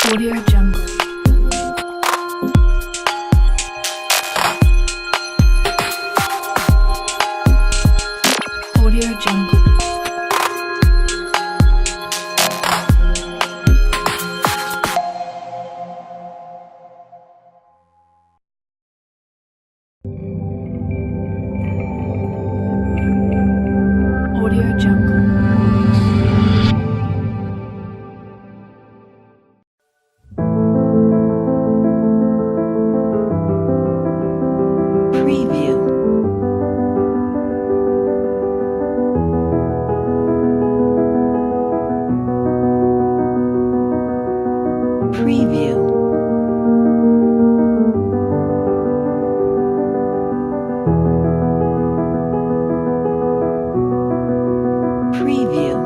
Audio Jungle. Audio Jungle. Audio Jungle. Preview. Preview. Preview.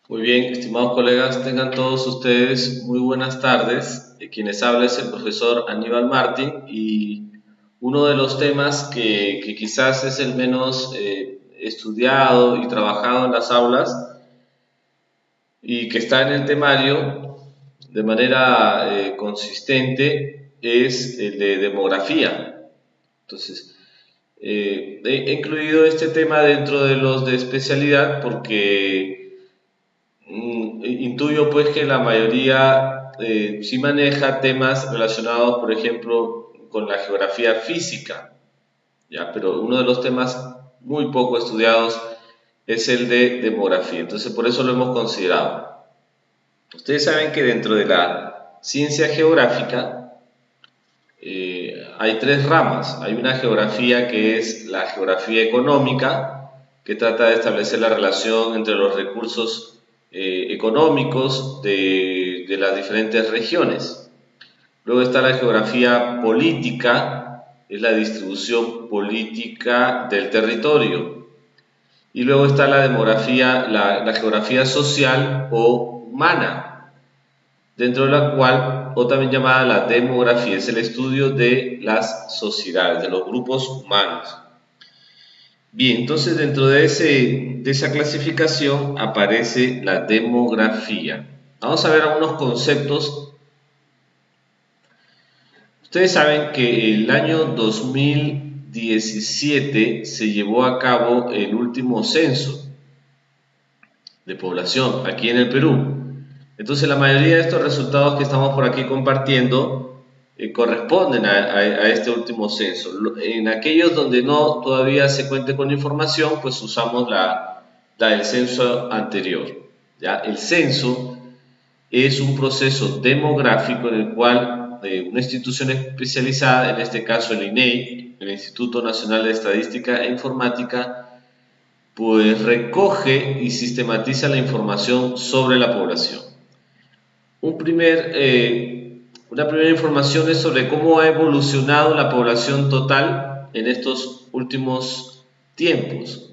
Muy bien, estimados colegas, tengan todos ustedes muy buenas tardes. Quienes habla es el profesor Aníbal Martín y uno de los temas que quizás es el menos estudiado y trabajado en las aulas y que está en el temario de manera consistente es el de demografía. Entonces, he incluido este tema dentro de los de especialidad porque intuyo pues que la mayoría sí maneja temas relacionados, por ejemplo, con la geografía física, ¿ya? Pero uno de los temas muy poco estudiados es el de demografía, entonces por eso lo hemos considerado. Ustedes saben que dentro de la ciencia geográfica hay tres ramas. Hay una geografía que es la geografía económica, que trata de establecer la relación entre los recursos económicos de las diferentes regiones. Luego está la geografía política, es la distribución política del territorio. Y luego está la demografía, la geografía social o humana, dentro de la cual, o también llamada la demografía, es el estudio de las sociedades, de los grupos humanos. Bien, entonces dentro de esa clasificación aparece la demografía. Vamos a ver algunos conceptos. Ustedes saben que el año 2017 se llevó a cabo el último censo de población aquí en el Perú. Entonces la mayoría de estos resultados que estamos por aquí compartiendo corresponden a este último censo. En aquellos donde no todavía se cuente con información, pues usamos la del censo anterior, ¿ya? El censo es un proceso demográfico en el cual una institución especializada, en este caso el INEI, el Instituto Nacional de Estadística e Informática, pues recoge y sistematiza la información sobre la población. Una primera información es sobre cómo ha evolucionado la población total en estos últimos tiempos.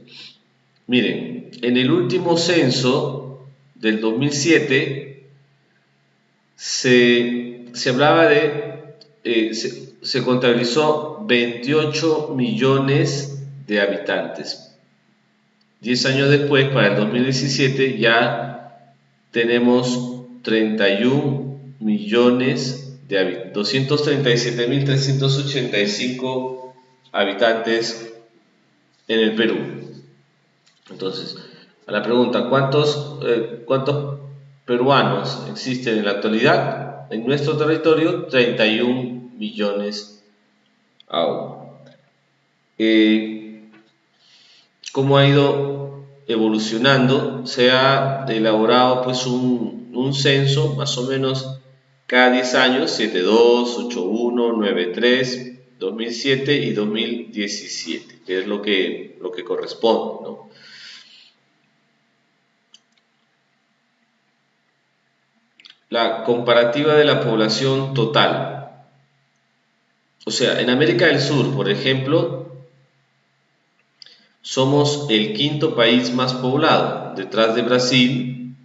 Miren, en el último censo del 2007 se hablaba se contabilizó 28 millones de habitantes. 10 años después, para el 2017, ya tenemos 31 millones de habitantes, 237.385 habitantes en el Perú. Entonces, a la pregunta, ¿cuántos peruanos existen en la actualidad? En nuestro territorio, 31 millones aún. ¿Cómo ha ido evolucionando? Se ha elaborado pues un censo más o menos cada 10 años, 72, 81, 93, 2007 y 2017, que es lo que corresponde, ¿no? La comparativa de la población total. O sea, en América del Sur, por ejemplo, somos el quinto país más poblado, detrás de Brasil,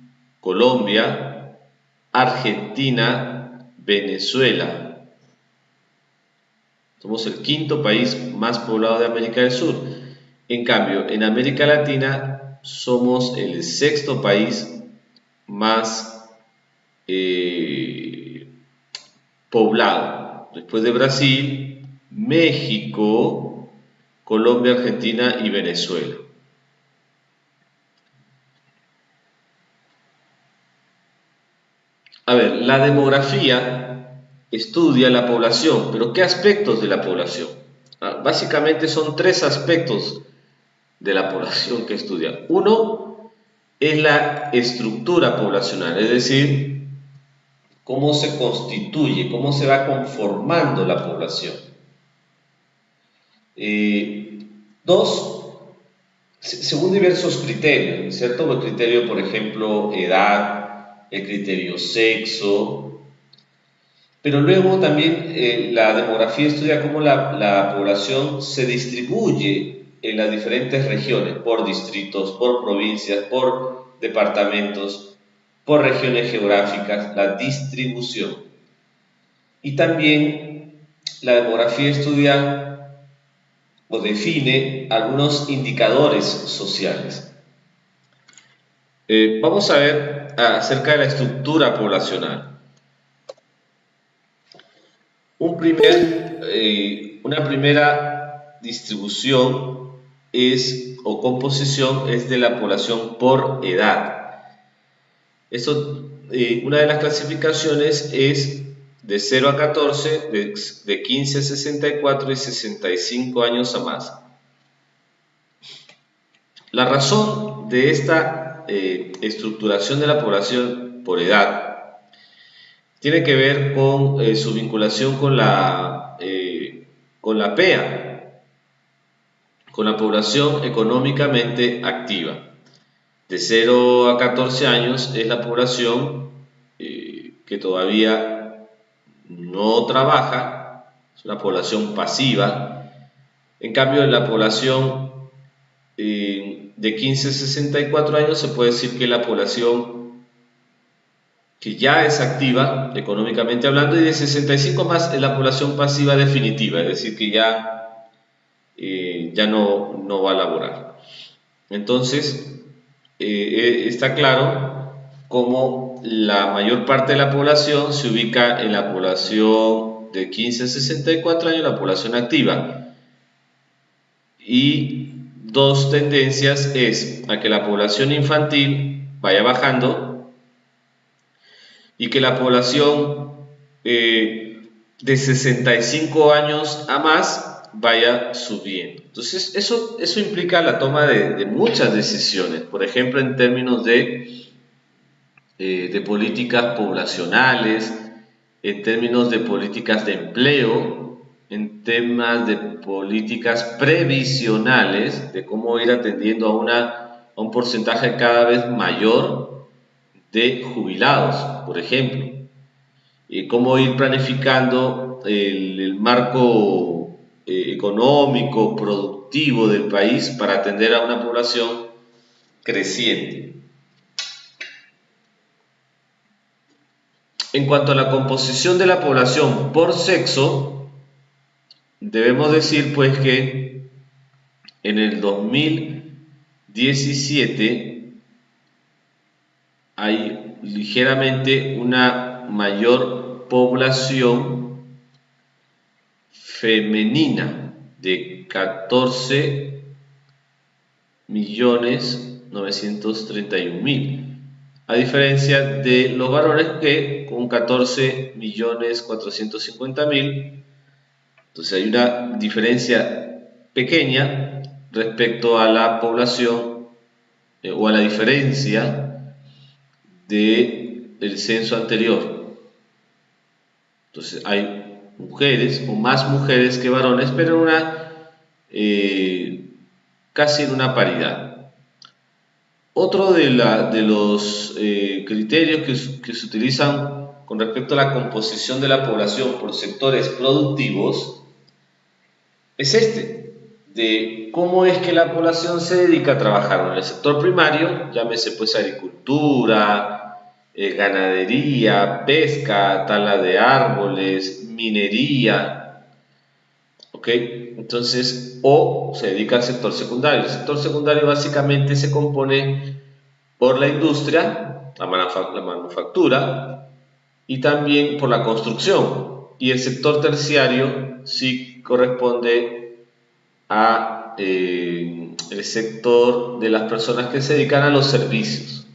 Colombia, Argentina, Venezuela. Somos el quinto país más poblado de América del Sur. En cambio, en América Latina somos el sexto país más poblado, después de Brasil, México, Colombia, Argentina y Venezuela. A ver, la demografía estudia la población, pero ¿qué aspectos de la población? Básicamente son tres aspectos de la población que estudia. Uno es la estructura poblacional, es decir, cómo se constituye, cómo se va conformando la población. Dos, según diversos criterios, ¿cierto? El criterio, por ejemplo, edad, el criterio sexo, pero luego también la demografía estudia cómo la población se distribuye en las diferentes regiones, por distritos, por provincias, por departamentos, por regiones geográficas, la distribución. Y también la demografía estudia o define algunos indicadores sociales. Vamos a ver acerca de la estructura poblacional. Una primera distribución o composición es de la población por edad. Una de las clasificaciones es de 0 a 14, de 15 a 64 y 65 años a más. La razón de esta estructuración de la población por edad tiene que ver con su vinculación con la PEA, con la población económicamente activa. De 0 a 14 años es la población que todavía no trabaja, es una población pasiva. En cambio, en la población de 15 a 64 años se puede decir que la población que ya es activa económicamente hablando, y de 65 más es la población pasiva definitiva, es decir, que ya no va a laborar. Entonces, está claro cómo la mayor parte de la población se ubica en la población de 15 a 64 años, la población activa. Y dos tendencias es a que la población infantil vaya bajando y que la población de 65 años a más vaya subiendo. Entonces, eso implica la toma de muchas decisiones, por ejemplo, en términos de políticas poblacionales, en términos de políticas de empleo, en temas de políticas previsionales, de cómo ir atendiendo a un porcentaje cada vez mayor de jubilados, por ejemplo, y cómo ir planificando el marco económico, productivo del país para atender a una población creciente. En cuanto a la composición de la población por sexo, debemos decir pues que en el 2017 hay ligeramente una mayor población femenina de 14.931.000, a diferencia de los varones que con 14.450.000. Entonces hay una diferencia pequeña respecto a la población o a la diferencia del censo anterior. Entonces hay mujeres o más mujeres que varones, pero casi en una paridad. Otro de los criterios que se utilizan con respecto a la composición de la población por sectores productivos es de cómo es que la población se dedica a trabajar en el sector primario, llámese pues agricultura, ganadería, pesca, tala de árboles, minería, ¿ok? Entonces, o se dedica al sector secundario. El sector secundario básicamente se compone por la industria, la manufactura y también por la construcción. Y el sector terciario sí corresponde a el sector de las personas que se dedican a los servicios.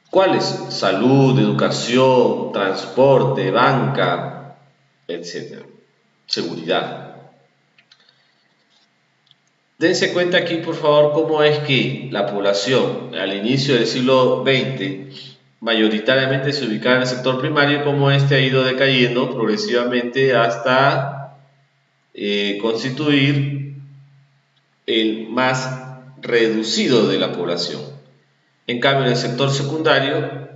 ¿Cuáles? Salud, educación, transporte, banca, etc. Seguridad. Dense cuenta aquí, por favor, cómo es que la población al inicio del siglo XX mayoritariamente se ubicaba en el sector primario y cómo este ha ido decayendo progresivamente hasta constituir el más reducido de la población. En cambio, en el sector secundario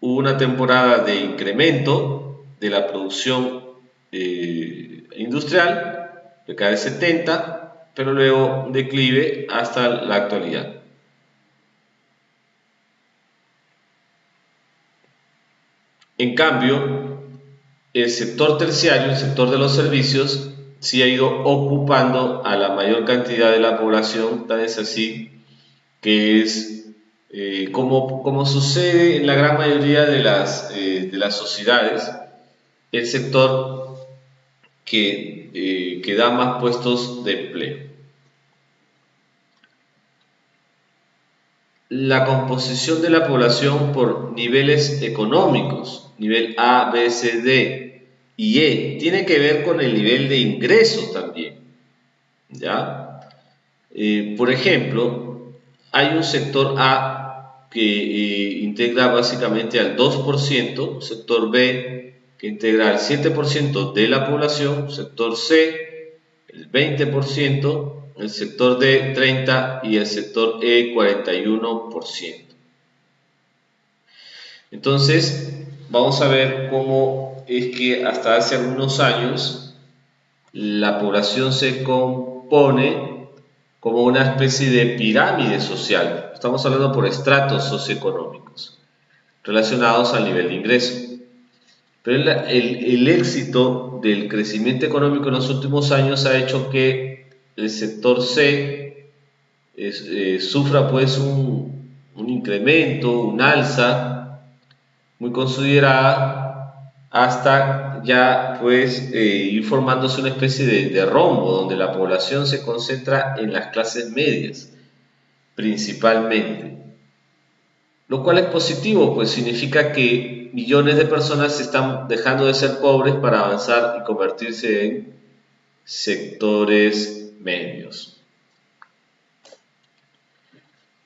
hubo una temporada de incremento de la producción industrial, década de 70, pero luego un declive hasta la actualidad. En cambio, el sector terciario, el sector de los servicios, sí ha ido ocupando a la mayor cantidad de la población, tan es así que es como sucede en la gran mayoría de las sociedades, el sector que da más puestos de empleo. La composición de la población por niveles económicos, nivel A, B, C, D y E, tiene que ver con el nivel de ingresos también, ¿ya? Por ejemplo, hay un sector A que integra básicamente al 2%, sector B que integra al 7% de la población, sector C el 20%, el sector D 30% y el sector E 41%. Entonces, vamos a ver cómo es que hasta hace algunos años la población se compone como una especie de pirámide social. Estamos hablando por estratos socioeconómicos relacionados al nivel de ingreso. Pero el éxito del crecimiento económico en los últimos años ha hecho que el sector C sufra pues un incremento, un alza muy considerada hasta ya pues ir formándose una especie de rombo donde la población se concentra en las clases medias principalmente. Lo cual es positivo, pues significa que millones de personas están dejando de ser pobres para avanzar y convertirse en sectores medios.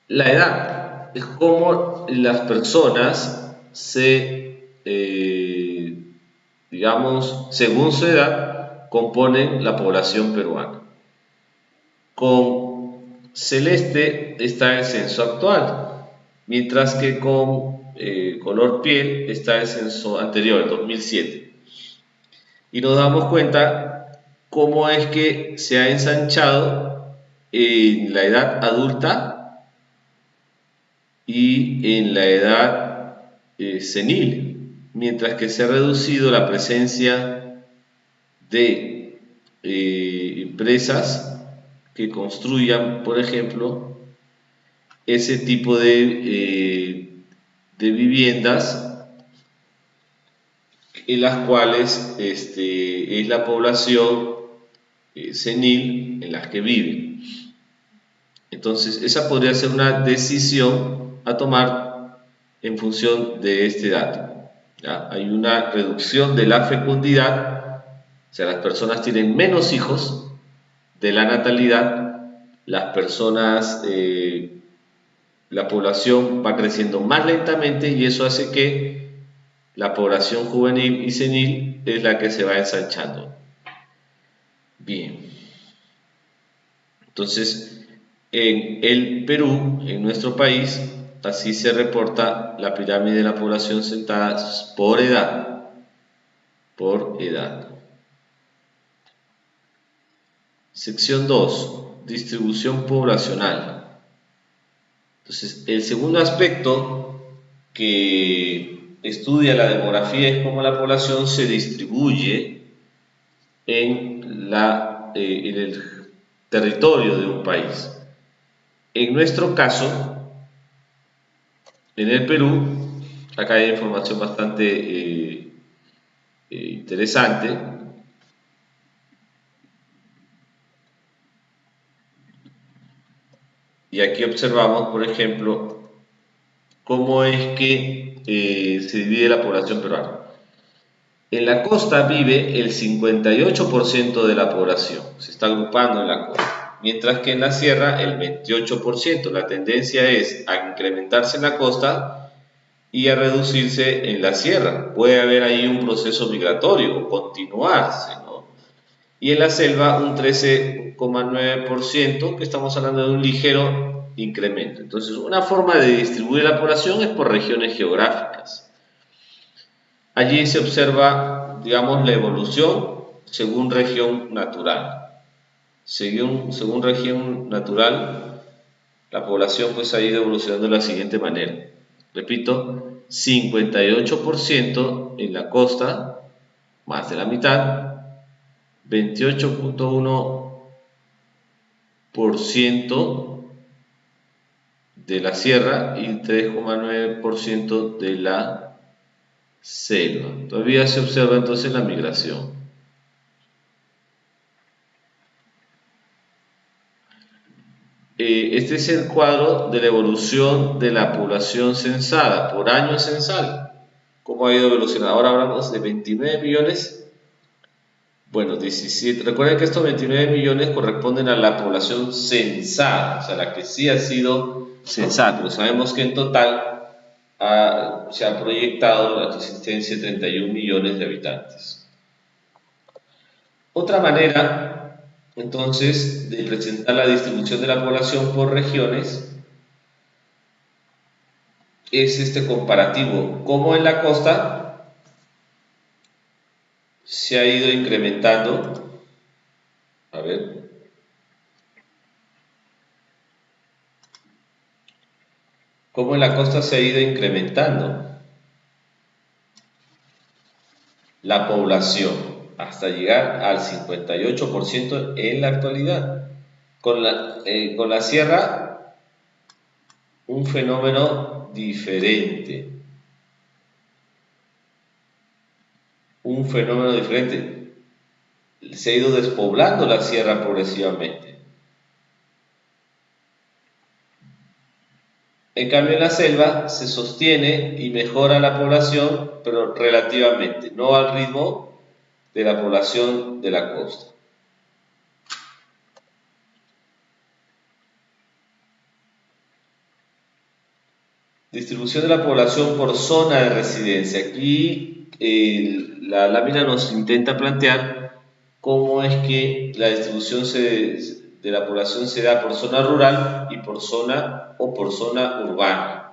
La edad es como las personas digamos, según su edad, componen la población peruana. Con celeste está el censo actual, mientras que con color piel está el censo anterior, el 2007. Y nos damos cuenta cómo es que se ha ensanchado en la edad adulta y en la edad senil, mientras que se ha reducido la presencia de empresas que construyan, por ejemplo, ese tipo de viviendas en las cuales es la población senil en las que viven. Entonces, esa podría ser una decisión a tomar en función de este dato. ¿Ya? Hay una reducción de la fecundidad, o sea, las personas tienen menos hijos, de la natalidad, las personas, la población va creciendo más lentamente y eso hace que la población juvenil y senil es la que se va ensanchando. Bien. Entonces, en el Perú, en nuestro país, así se reporta la pirámide de la población sentada por edad. Por edad. Sección 2. Distribución poblacional. Entonces, el segundo aspecto que estudia la demografía es cómo la población se distribuye en el territorio de un país. En nuestro caso, en el Perú, acá hay información bastante interesante. Y aquí observamos, por ejemplo, cómo es que se divide la población peruana. En la costa vive el 58% de la población, se está agrupando en la costa, mientras que en la sierra el 28%. La tendencia es a incrementarse en la costa y a reducirse en la sierra. Puede haber ahí un proceso migratorio o continuarse, ¿no? Y en la selva un 13,9%, que estamos hablando de un ligero incremento. Entonces, una forma de distribuir la población es por regiones geográficas. Allí se observa, digamos, la evolución según región natural. Según región natural, la población pues ha ido evolucionando de la siguiente manera. Repito, 58% en la costa, más de la mitad, 28,1% de la sierra y 3,9% de la selva. Todavía se observa entonces la migración. Este es el cuadro de la evolución de la población censada por año censal. ¿Cómo ha ido evolucionando? Ahora hablamos de 29 millones. Bueno, 17. Recuerden que estos 29 millones corresponden a la población censada, o sea, la que sí ha sido censada, pero sabemos que en total se ha proyectado la existencia de 31 millones de habitantes. Otra manera, entonces, de presentar la distribución de la población por regiones es este comparativo, como en la costa se ha ido incrementando. A ver. Cómo en la costa se ha ido incrementando la población hasta llegar al 58% en la actualidad. Con la sierra, un fenómeno diferente. Un fenómeno diferente. Se ha ido despoblando la sierra progresivamente. En cambio, en la selva se sostiene y mejora la población, pero relativamente, no al ritmo de la población de la costa. Distribución de la población por zona de residencia. Aquí la lámina nos intenta plantear cómo es que la distribución de la población se da por zona rural y por zona urbana.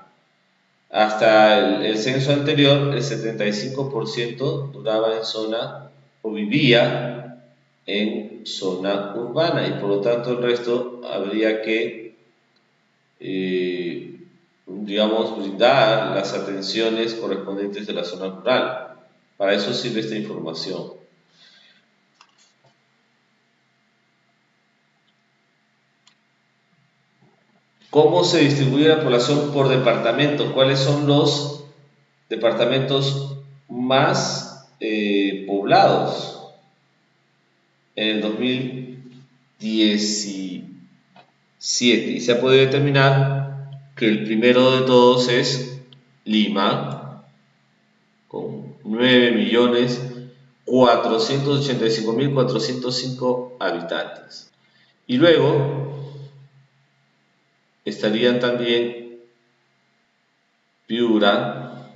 Hasta el censo anterior, el 75% duraba en zona o vivía en zona urbana y por lo tanto el resto habría que, digamos, brindar las atenciones correspondientes de la zona rural. Para eso sirve esta información. ¿Cómo se distribuye la población por departamento? ¿Cuáles son los departamentos más poblados? En el 2017 y se ha podido determinar que el primero de todos es Lima, con 9.485.405 habitantes. Y luego estarían también Piura,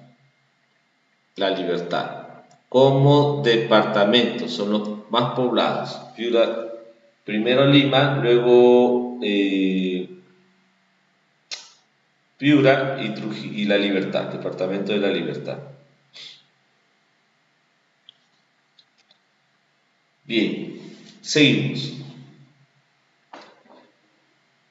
La Libertad. Como departamentos son los más poblados. Piura, primero Lima, luego Piura y La Libertad, departamento de La Libertad. Bien, seguimos.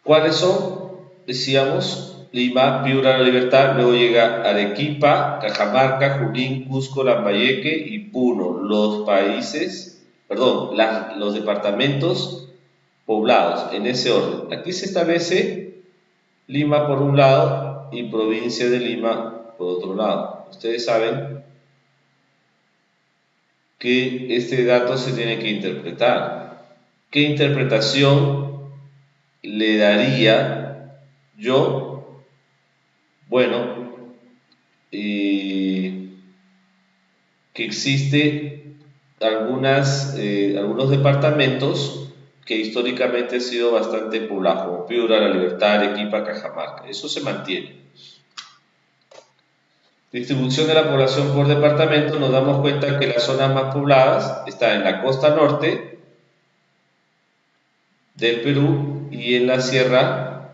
¿Cuáles son? Decíamos Lima, Piura, La Libertad, luego llega Arequipa, Cajamarca, Junín, Cusco, Lambayeque y Puno, los los departamentos poblados, en ese orden. Aquí se establece Lima por un lado y provincia de Lima por otro lado. Ustedes saben que este dato se tiene que interpretar. ¿Qué interpretación le daría yo? Bueno, que existe algunos departamentos que históricamente han sido bastante poblados, como Piura, La Libertad, Arequipa, Cajamarca. Eso se mantiene. Distribución de la población por departamento, nos damos cuenta que las zonas más pobladas están en la costa norte del Perú y en la sierra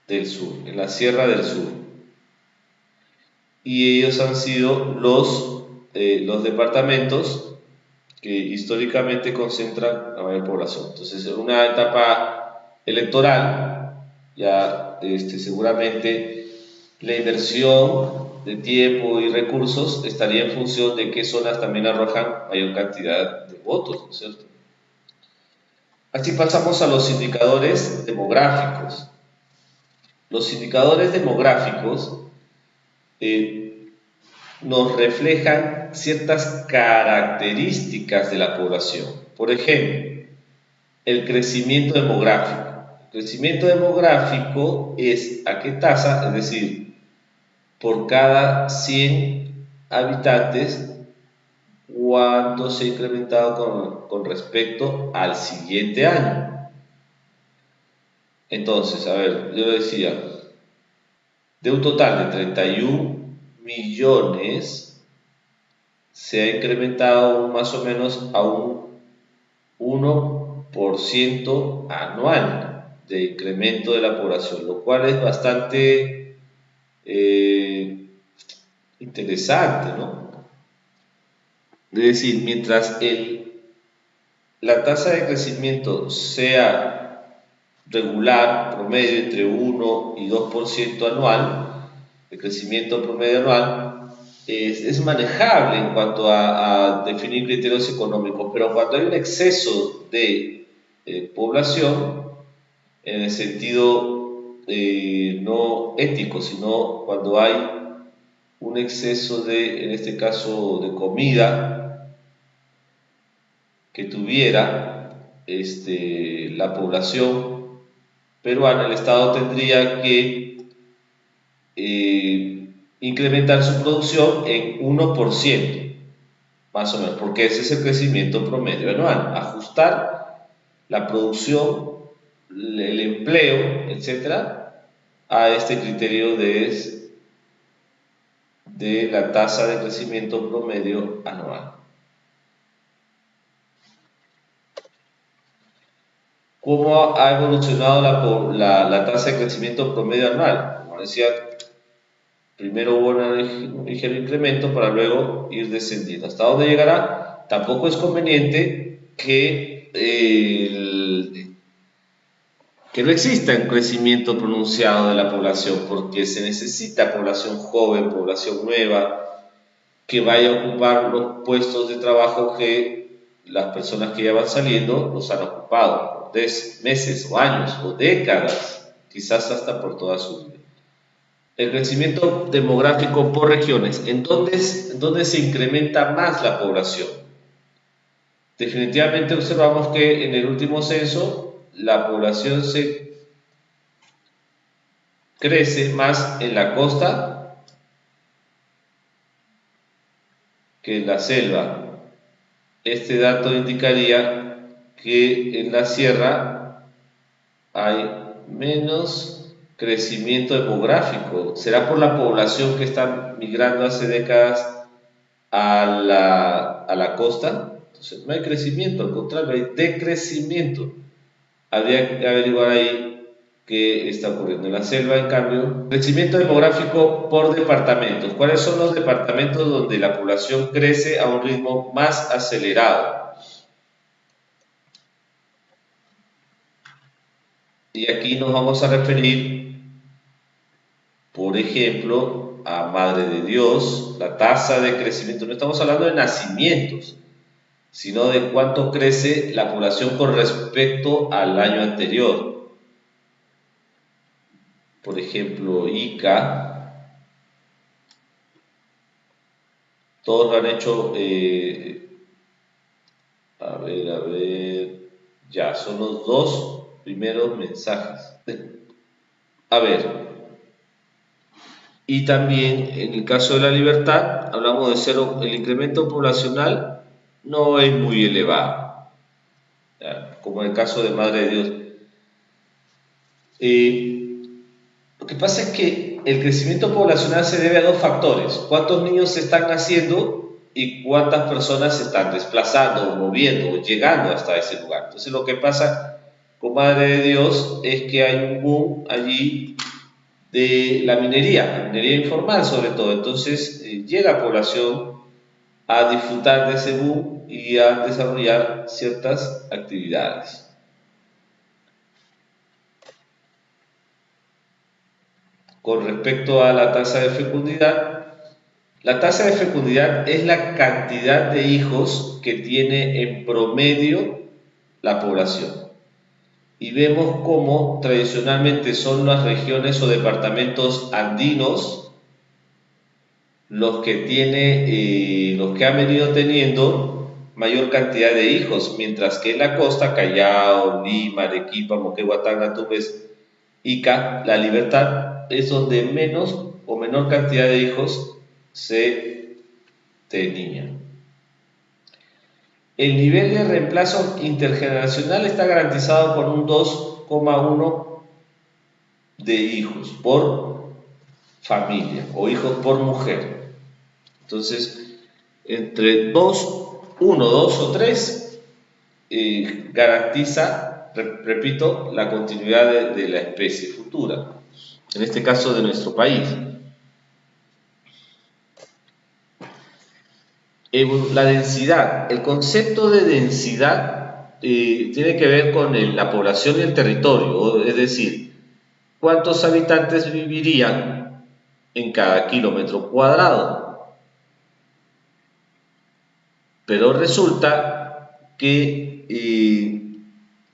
del sur, Y ellos han sido los departamentos que históricamente concentran la mayor población. Entonces, en una etapa electoral, ya seguramente la inversión de tiempo y recursos estaría en función de qué zonas también arrojan mayor cantidad de votos, ¿no es cierto? Así pasamos a los indicadores demográficos. Los indicadores demográficos nos reflejan ciertas características de la población. Por ejemplo, el crecimiento demográfico. El crecimiento demográfico es a qué tasa, es decir, por cada 100 habitantes, cuánto se ha incrementado con respecto al siguiente año. Entonces, a ver, yo decía, de un total de 31 millones, se ha incrementado más o menos a un 1% anual de incremento de la población, lo cual es bastante interesante, ¿no? Es decir, mientras la tasa de crecimiento sea regular, promedio entre 1 y 2% anual, el crecimiento promedio anual es manejable en cuanto a definir criterios económicos, pero cuando hay un exceso de población, en el sentido no ético, sino cuando hay un exceso en este caso, de comida que tuviera la población peruana, el Estado tendría que incrementar su producción en 1%, más o menos, porque ese es el crecimiento promedio anual. Ajustar la producción, el empleo, etcétera, a este criterio de la tasa de crecimiento promedio anual. ¿Cómo ha evolucionado la tasa de crecimiento promedio anual? Como decía, primero hubo un ligero incremento para luego ir descendiendo. ¿Hasta dónde llegará? Tampoco es conveniente que no exista un crecimiento pronunciado de la población, porque se necesita población joven, población nueva, que vaya a ocupar los puestos de trabajo que las personas que ya van saliendo los han ocupado por meses o años o décadas, quizás hasta por toda su vida. El crecimiento demográfico por regiones. ¿En dónde se incrementa más la población? Definitivamente observamos que en el último censo la población se crece más en la costa que en la selva. Este dato indicaría que en la sierra hay menos crecimiento demográfico. ¿Será por la población que está migrando hace décadas a la costa? Entonces no hay crecimiento, al contrario, hay decrecimiento. Habría que averiguar ahí qué está ocurriendo. En la selva, en cambio, crecimiento demográfico por departamentos. ¿Cuáles son los departamentos donde la población crece a un ritmo más acelerado? Y aquí nos vamos a referir, por ejemplo, respecto a Madre de Dios, la tasa de crecimiento, no estamos hablando de nacimientos, sino de cuánto crece la población con respecto al año anterior. Por ejemplo, Ica, todos lo han hecho, a ver, ya, son los dos primeros mensajes. A ver, y también en el caso de la libertad, hablamos de cero, el incremento poblacional no es muy elevado, ¿ya? Como en el caso de Madre de Dios. Lo que pasa es que el crecimiento poblacional se debe a dos factores: cuántos niños se están naciendo y cuántas personas se están desplazando, moviendo o llegando hasta ese lugar. Entonces lo que pasa con Madre de Dios es que hay un boom allí de la minería informal sobre todo. Entonces llega población a disfrutar de ese boom y a desarrollar ciertas actividades. Con respecto a la tasa de fecundidad, la tasa de fecundidad es la cantidad de hijos que tiene en promedio la población. Y vemos cómo tradicionalmente son las regiones o departamentos andinos los que han venido teniendo mayor cantidad de hijos, mientras que en la costa, Callao, Lima, Arequipa, Moquegua, Tacna, Tumbes, Ica, La Libertad, es donde menos o menor cantidad de hijos se tenían. El nivel de reemplazo intergeneracional está garantizado por un 2,1 de hijos por familia o hijos por mujer. Entonces, entre 1, 2 o 3 garantiza, repito, la continuidad de la especie futura, en este caso de nuestro país. La densidad, el concepto de densidad tiene que ver con la población y el territorio, es decir, cuántos habitantes vivirían en cada kilómetro cuadrado. Pero resulta que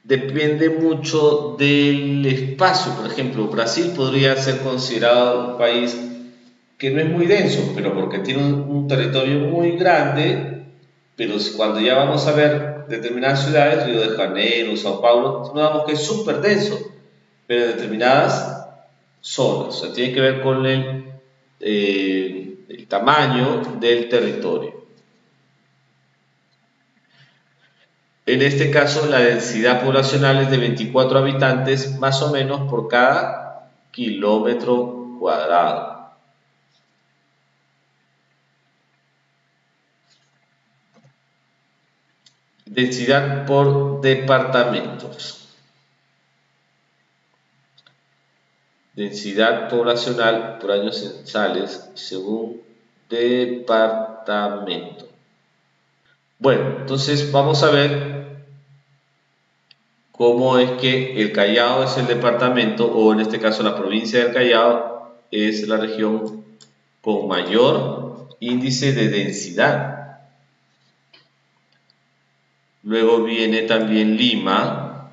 depende mucho del espacio. Por ejemplo, Brasil podría ser considerado un país que no es muy denso, pero porque tiene un territorio muy grande. Pero cuando ya vamos a ver determinadas ciudades, Río de Janeiro, Sao Paulo, nos damos que es súper denso, pero en determinadas zonas. O sea, tiene que ver con el tamaño del territorio. En este caso, la densidad poblacional es de 24 habitantes más o menos por cada kilómetro cuadrado. Densidad por departamentos. Densidad poblacional por años censales según departamento. Bueno, entonces vamos a ver cómo es que el Callao es el departamento, o en este caso la provincia del Callao es la región con mayor índice de densidad. Luego viene también Lima,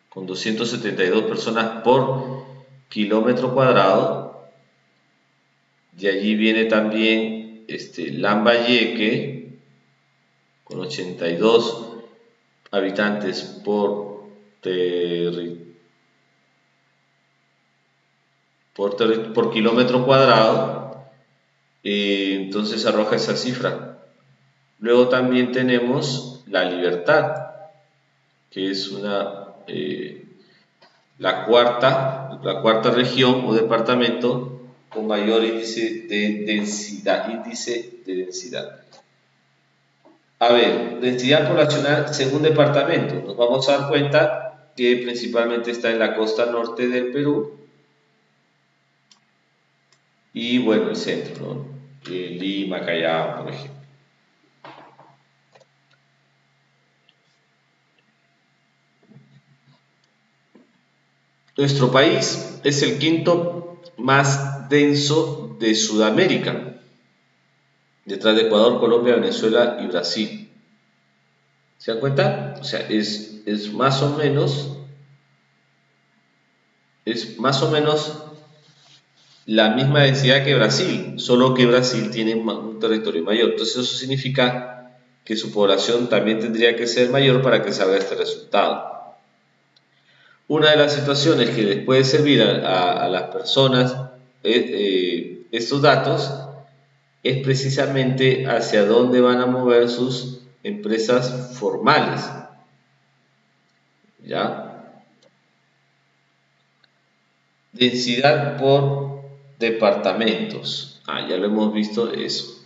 con 272 personas por kilómetro cuadrado. De allí viene también Lambayeque, con 82 habitantes por kilómetro cuadrado. Entonces arroja esa cifra. Luego también tenemos La Libertad, que es la cuarta región o departamento con mayor índice de densidad. A ver, densidad poblacional según departamento. Nos vamos a dar cuenta que principalmente está en la costa norte del Perú y bueno, el centro, ¿no? Lima, Callao, por ejemplo. Nuestro país es el quinto más denso de Sudamérica, detrás de Ecuador, Colombia, Venezuela y Brasil. ¿Se dan cuenta? O sea, es más o menos la misma densidad que Brasil, solo que Brasil tiene un territorio mayor. Entonces eso significa que su población también tendría que ser mayor para que salga este resultado. Una de las situaciones que les puede servir a las personas estos datos es precisamente hacia dónde van a mover sus empresas formales. ¿Ya? Densidad por departamentos. Ya lo hemos visto eso.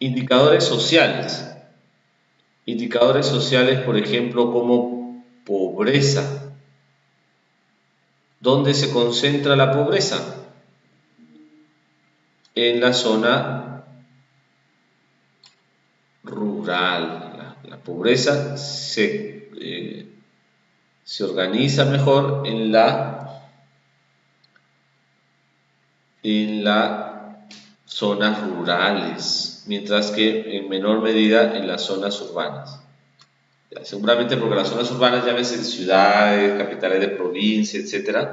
Indicadores sociales. Indicadores sociales, por ejemplo, como pobreza. ¿Dónde se concentra la pobreza? En la zona rural. La pobreza se organiza mejor en las zonas rurales, mientras que en menor medida en las zonas urbanas. Seguramente porque las zonas urbanas, llámese ciudades, capitales de provincia, etc.,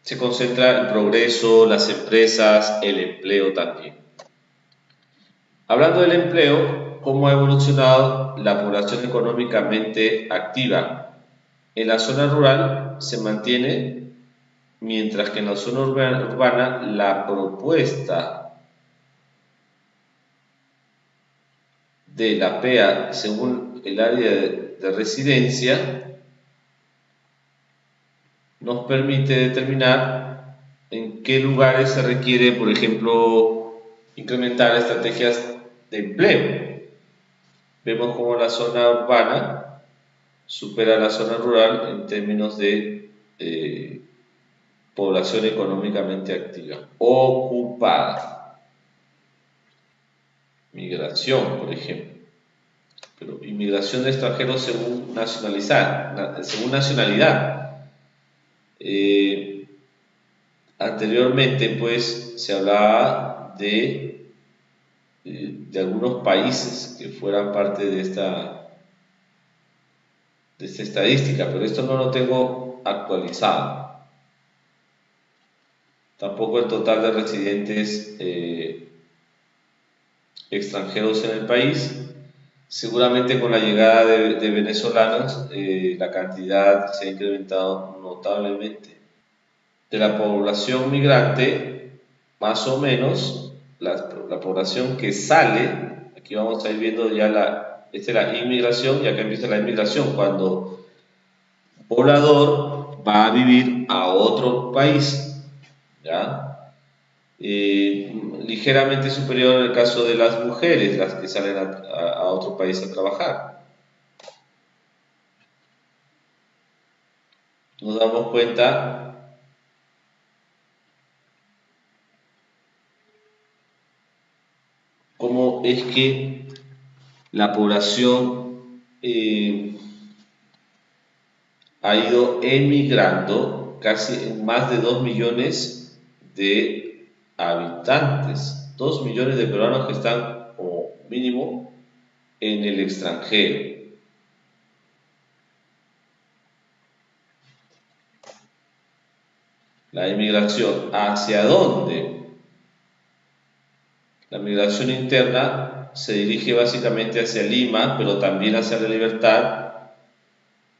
se concentra el progreso, las empresas, el empleo también. Hablando del empleo, ¿cómo ha evolucionado la población económicamente activa? En la zona rural se mantiene, mientras que en la zona urbana la propuesta de la PEA según el área de residencia nos permite determinar en qué lugares se requiere, por ejemplo, incrementar estrategias de empleo. Vemos como la zona urbana supera la zona rural en términos de población económicamente activa, ocupada. Migración, por ejemplo. Pero inmigración de extranjeros según nacionalidad. Anteriormente, pues, se hablaba de algunos países que fueran parte de esta estadística, pero esto no lo tengo actualizado. Tampoco el total de residentes extranjeros en el país. Seguramente con la llegada de venezolanos la cantidad se ha incrementado notablemente. De la población migrante, más o menos, la población que sale, aquí vamos a ir viendo ya esta es la inmigración y acá empieza la inmigración, cuando un poblador va a vivir a otro país, ¿ya? Ligeramente superior en el caso de las mujeres, las que salen a otro país a trabajar. Nos damos cuenta cómo es que la población ha ido emigrando casi en más de 2 millones de habitantes, 2 millones de peruanos que están como mínimo en el extranjero. La inmigración, ¿hacia dónde? La migración interna se dirige básicamente hacia Lima, pero también hacia La Libertad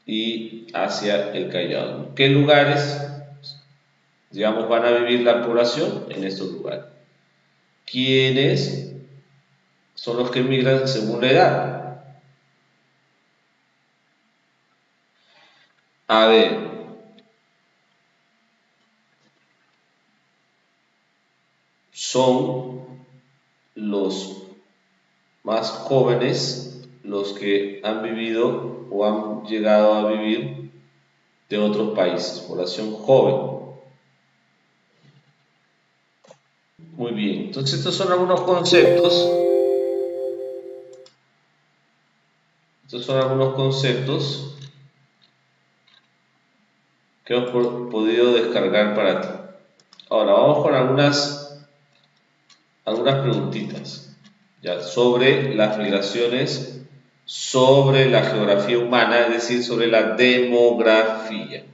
y hacia el Callao. ¿En qué lugares, digamos, van a vivir la población? En estos lugares. ¿Quiénes son los que migran según la edad? A ver, son los más jóvenes los que han vivido o han llegado a vivir de otros países, población joven. Muy bien, entonces estos son algunos conceptos. que hemos podido descargar para ti. Ahora vamos con algunas preguntitas ya sobre las migraciones, sobre la geografía humana, es decir, sobre la demografía.